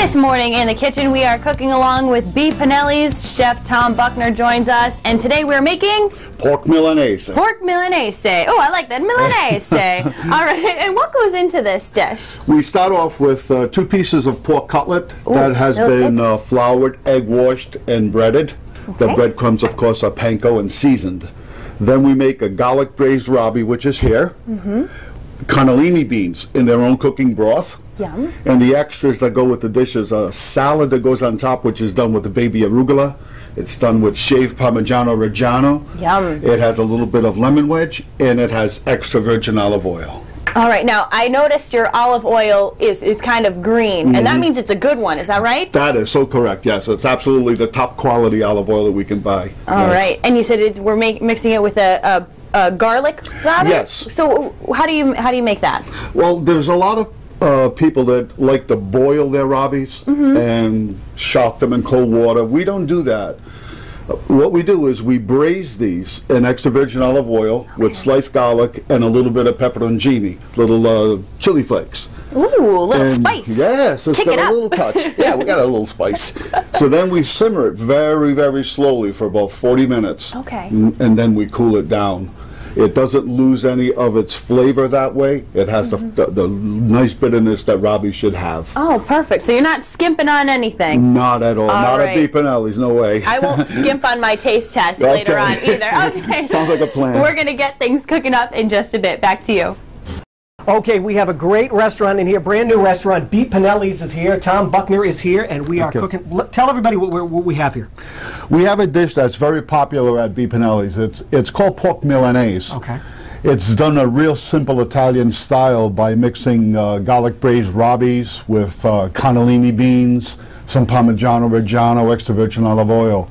This morning in the kitchen, we are cooking along with B. Pinellis. Chef Tom Buckner joins us, and today we're making Pork Milanese. Pork Milanese. Oh, I like that, Milanese. All right, and what goes into this dish? We start off with 2 pieces of pork cutlet that has been floured, egg washed, and breaded. The breadcrumbs, of course, are panko and seasoned. Then we make a garlic braised rabi, which is here. Cannellini beans in their own cooking broth. Yum. And the extras that go with the dish is a salad that goes on top, which is done with the baby arugula. It's done with shaved Parmigiano Reggiano. Yum. It has a little bit of lemon wedge, and it has extra virgin olive oil. All right, now I noticed your olive oil is kind of green, and that means it's a good one, is that right? That is so correct, yes. It's absolutely the top quality olive oil that we can buy. All right, and you said we're mixing it with a garlic rabi? Yes. So how do you make that? Well, there's a lot of people that like to boil their rabis and shock them in cold water. We don't do that. What we do is we braise these in extra virgin olive oil with sliced garlic and a little bit of pepperoncini, little chili flakes. Ooh, a little spice. Yes, it's got a little touch. Yeah, we got a little spice. So then we simmer it very, very slowly for about 40 minutes. Okay. And then we cool it down. It doesn't lose any of its flavor that way. It has the nice bitterness that rabi should have. Oh, perfect. So you're not skimping on anything? Not at all. Not at B. Pinellis, no way. I won't skimp on my taste test later on either. Okay. Sounds like a plan. We're going to get things cooking up in just a bit. Back to you. Okay, we have a great restaurant in here, brand new restaurant. B. Pinellis is here, Tom Buckner is here, and we are cooking. Tell everybody what we have here. We have a dish that's very popular at B. Pinellis. It's called Pork Milanese. Okay. It's done a real simple Italian style by mixing garlic braised rabis with cannellini beans, some Parmigiano Reggiano, extra virgin olive oil.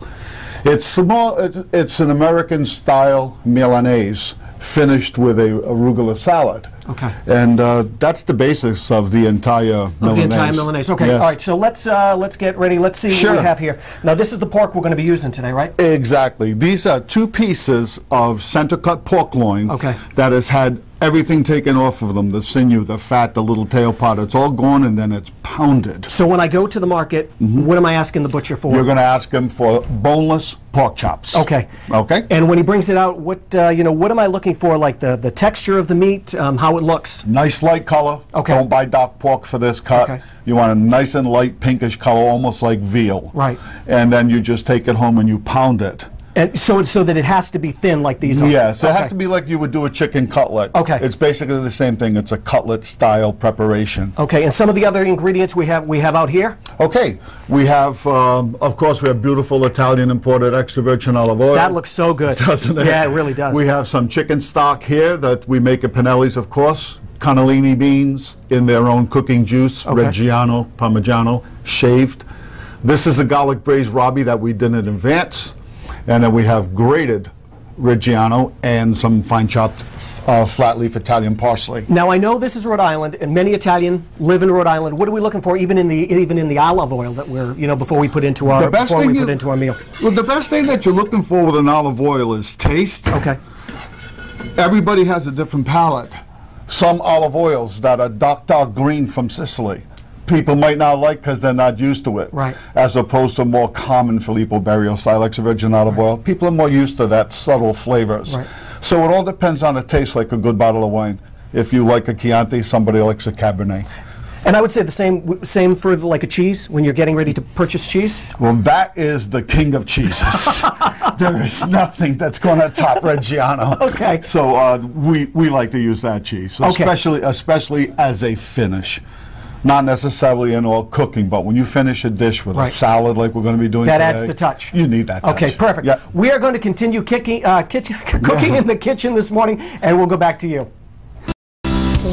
It's an American style Milanese finished with a arugula salad. Okay. And that's the basis of the entire Milanese. Of the entire Milanese. Okay. Yes. All right. So let's get ready. Let's see what we have here. Now this is the pork we're going to be using today, right? Exactly. These are 2 pieces of center cut pork loin that has had everything taken off of them, the sinew, the fat, the little tail part. It's all gone, and then it's pounded. So when I go to the market, what am I asking the butcher for? You're going to ask him for boneless pork chops. Okay. Okay. And when he brings it out, what what am I looking for? Like the texture of the meat, how it looks. Nice light color. Okay. Don't buy dark pork for this cut. Okay. You want a nice and light pinkish color, almost like veal. Right. And then you just take it home and you pound it. And so that it has to be thin like these are? Yes, it has to be like you would do a chicken cutlet. Okay. It's basically the same thing. It's a cutlet style preparation. Okay, and some of the other ingredients we have out here? Okay, we have, of course, we have beautiful Italian imported extra virgin olive oil. That looks so good. Doesn't it? Yeah, it really does. We have some chicken stock here that we make at Pinellis, of course. Cannellini beans in their own cooking juice, Reggiano, Parmigiano, shaved. This is a garlic braised rabi that we did in advance. And then we have grated Reggiano and some fine chopped flat leaf Italian parsley. Now I know this is Rhode Island, and many Italian live in Rhode Island. What are we looking for, even in the olive oil that we're before we put into our meal? Well, the best thing that you're looking for with an olive oil is taste. Okay. Everybody has a different palate. Some olive oils that are dark green from Sicily, people might not like because they're not used to it. Right. As opposed to more common Filippo Berio style extra virgin olive oil. People are more used to that subtle flavors. Right. So it all depends on the taste, like a good bottle of wine. If you like a Chianti, somebody likes a Cabernet. And I would say the same for like a cheese, when you're getting ready to purchase cheese? Well, that is the king of cheeses. There is nothing that's going to top Reggiano. Okay. So we like to use that cheese, especially as a finish. Not necessarily in all cooking, but when you finish a dish with a salad like we're going to be doing that today, adds the touch. You need that touch. Okay, perfect. Yeah. We are going to continue cooking in the kitchen this morning, and we'll go back to you.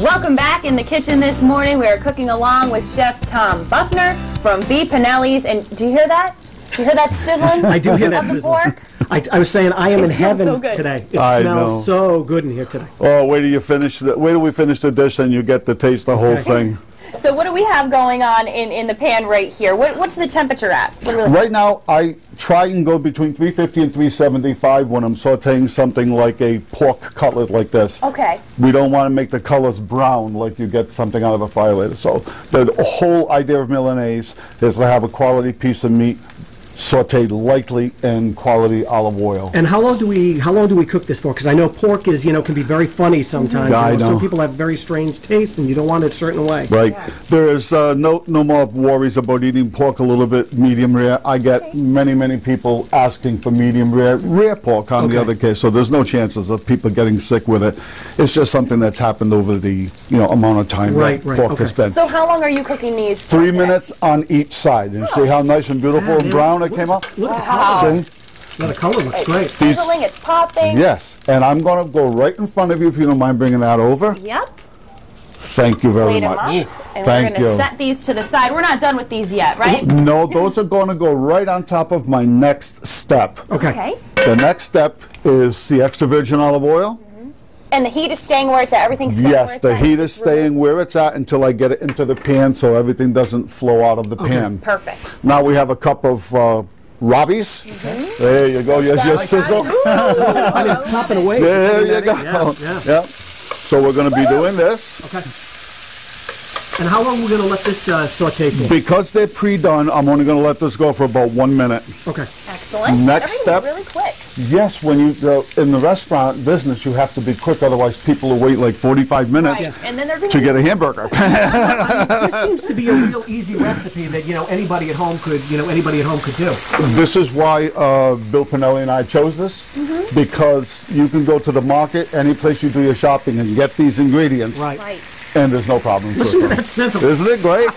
Welcome back in the kitchen this morning. We are cooking along with Chef Tom Buckner from B. Pinellis. And do you hear that? Do you hear that sizzling? I do hear that sizzling. I was saying I am in heaven today. It smells so good in here today. Oh, wait till we finish the dish and you get to taste the whole thing. So what do we have going on in the pan right here? What's the temperature at? Right now, I try and go between 350 and 375 when I'm sauteing something like a pork cutlet like this. Okay. We don't want to make the colors brown like you get something out of a fire later. So the whole idea of Milanese is to have a quality piece of meat sauteed lightly in quality olive oil. And how long do we cook this for? Because I know pork is, can be very funny sometimes. Yeah, I know. Some people have very strange tastes, and you don't want it a certain way. Right. Yeah. There is no more worries about eating pork a little bit medium rare. I get many people asking for medium rare pork on the other case, so there's no chances of people getting sick with it. It's just something that's happened over the amount of time that pork has been. So how long are you cooking these for? 3 minutes on each side. And see how nice and beautiful and brown it came out? Look at the color. See? Yeah, the color looks great. Sizzling, it's popping. Yes, and I'm going to go right in front of you if you don't mind bringing that over. Yep. Thank you very Plate 'em much. up, and Thank we're going you. to set these to the side. We're not done with these yet, right? No, those are going to go right on top of my next step. Okay. The next step is the extra virgin olive oil. And the heat is staying where it's at? Everything's staying where Yes, it's the at? heat is staying where it's at until I get it into the pan so everything doesn't flow out of the pan. Perfect. Now we have a cup of Robbie's. There you go. There's your sizzle. And it's popping away. There you go. Yeah. Yep. So we're going to be doing this. Okay. And how long are we going to let this saute for? Because they're pre-done, I'm only going to let this go for about 1 minute. Okay. Excellent. Next step. Really quick. Yes, when you in the restaurant business, you have to be quick. Otherwise, people will wait like 45 minutes Right. And then they're to get a hamburger. This seems to be a real easy recipe that anybody at home could do. This is why Bill Pinelli and I chose this, because you can go to the market, any place you do your shopping, and get these ingredients, Right. and there's no problem. Listen to that sizzle. Isn't it great?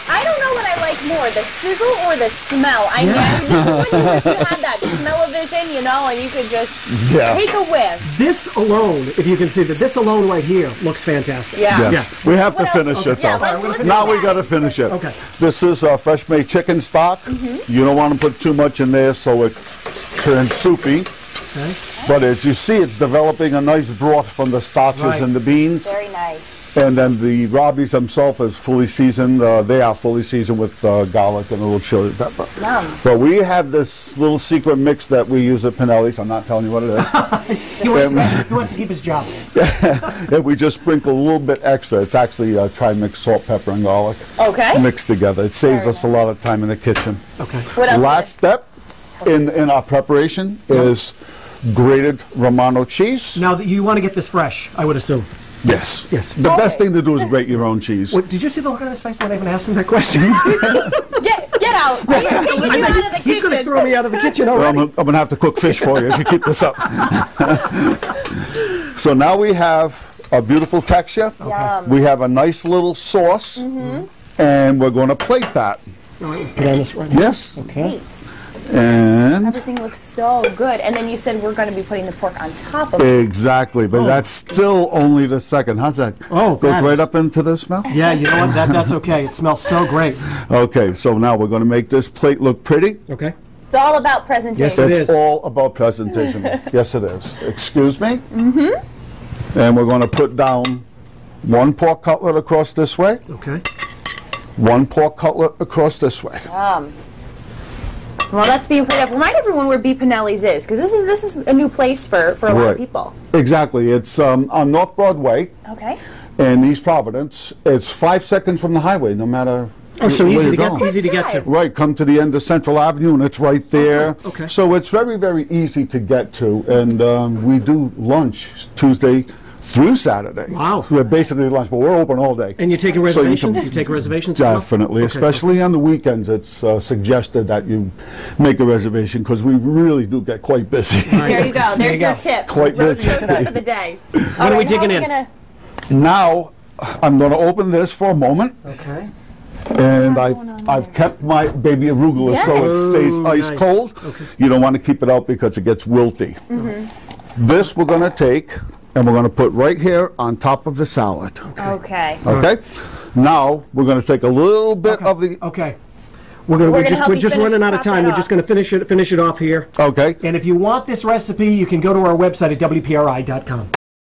I don't know what I like more, the sizzle or the smell. I know when you wish you had that smell-o-vision, and you could just take a whiff. This alone, if you can see that, this alone right here looks fantastic. Yeah. Yes. We have to What finish else? it, Yeah, though. let's do Now we that. got to finish it. Okay. This is fresh-made chicken stock. You don't want to put too much in there so it turns soupy. Okay. But as you see, it's developing a nice broth from the starches Right. and the beans. Very nice. And then the Robbie's themselves is fully seasoned. They are fully seasoned with garlic and a little chili pepper. Yum. But we have this little secret mix that we use at Pinelli's. I'm not telling you what it is. He wants to keep his job. And we just sprinkle a little bit extra. It's actually tri-mix salt, pepper, and garlic Okay. mixed together. It saves us a lot of time in the kitchen. Okay. What else? Last step in our preparation is grated Romano cheese. Now, you want to get this fresh, I would assume. Yes. Yes. The best thing to do is grate your own cheese. What, did you see the look on his face when I even asked him that question? Get out. Are you taking you out of the He's going to kitchen? throw me out of the kitchen Well, already. I'm going to have to cook fish for you if you keep this up. So now we have a beautiful texture. Yum. We have a nice little sauce, and we're going to plate that. All right, we'll put on this right here. Yes. Okay. Neat. And Everything looks so good. And then you said we're going to be putting the pork on top of it. exactly, but that's still only the second. How's that? Oh, goes that right is- up into the smell. Yeah, you know what? That's okay. It smells so great. Okay, so now we're going to make this plate look pretty. Okay. It's all about presentation. Yes, it It's is. all about presentation. Yes, it is. Excuse me. And we're going to put down one pork cutlet across this way, Okay. one pork cutlet across this way. Well, let's be remind everyone where B. Pinelli's is, because this is a new place for a lot of Right. people. Exactly. It's on North Broadway Okay. in East Providence. It's 5 seconds from the highway, no matter Oh, so where easy you're to get, going. easy to get to. Right, come to the end of Central Avenue, and it's right there. Okay. So it's very, very easy to get to, and we do lunch Tuesday through Saturday. Wow. We're basically lunch, but we're open all day. And you're taking So you reservations? can- You take reservations as well? Definitely, Okay. especially on the weekends. It's suggested that you make a reservation because we really do get quite busy. There you go. There's you your go. tip. Quite busy Tip today. for the day. What are we digging in? Now, I'm going to open this for a moment, Okay. and I've kept my baby arugula so it stays Ooh, ice nice. cold. Okay. You don't want to keep it out because it gets wilty. This we're going to take and we're going to put right here on top of the salad. Okay. Okay? Now, we're going to take a little bit of the... Okay. We're gonna We're help you just finish running out of top time. it We're just off. going to finish it off here. Okay. And if you want this recipe, you can go to our website at WPRI.com.